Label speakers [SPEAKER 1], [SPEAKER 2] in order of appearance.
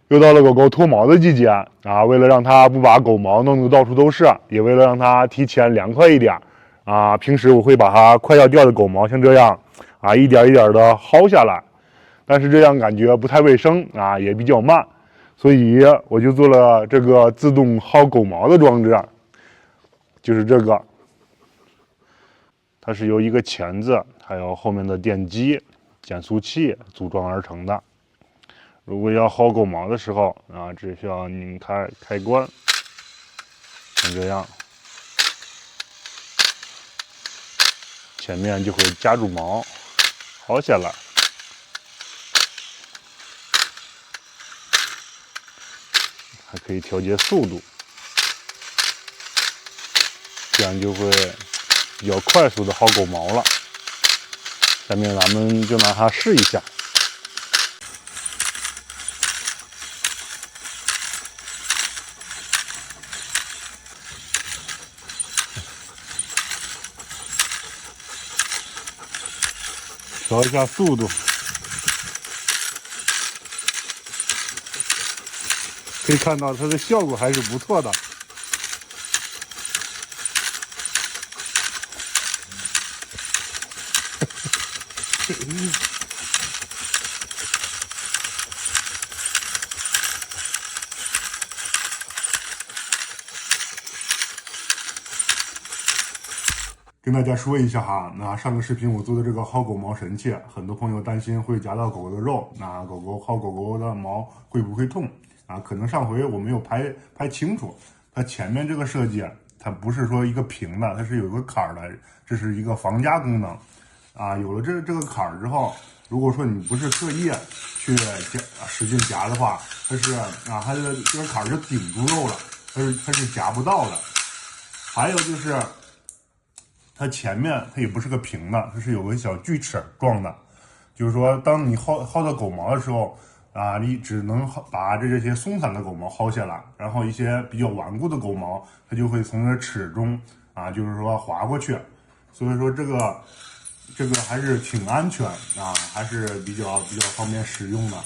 [SPEAKER 1] 又到了狗狗脱毛的季节啊，为了让它不把狗毛弄得到处都是，也为了让它提前凉快一点啊，平时我会把它快要掉的狗毛像这样啊一点一点的薅下来，但是这样感觉不太卫生啊，也比较慢，所以我就做了这个自动薅狗毛的装置，就是这个，它是由一个钳子还有后面的电机、减速器组装而成的。如果要薅狗毛的时候啊，只需要拧开开关，像这样，前面就会夹住毛，薅下来。还可以调节速度，这样就会比较快速的薅狗毛了。下面咱们就拿它试一下。调一下速度，可以看到它的效果还是不错的。跟大家说一下哈，那上个视频我做的这个薅狗毛神器，很多朋友担心会夹到狗狗的肉，那薅狗狗的毛会不会痛啊？可能上回我没有拍清楚，它前面这个设计，它不是说一个平的，它是有个坎儿的，这是一个防夹功能啊。有了这个坎儿之后，如果说你不是特意去使劲夹的话，它是啊，它的这个坎儿是顶住肉了，它是夹不到的。还有就是。它前面它也不是个平的，它是有个小锯齿状的，就是说，当你薅到狗毛的时候啊，你只能把这些松散的狗毛薅下来，然后一些比较顽固的狗毛，它就会从这齿中啊，就是说滑过去。所以说这个还是挺安全啊，还是比较方便使用的。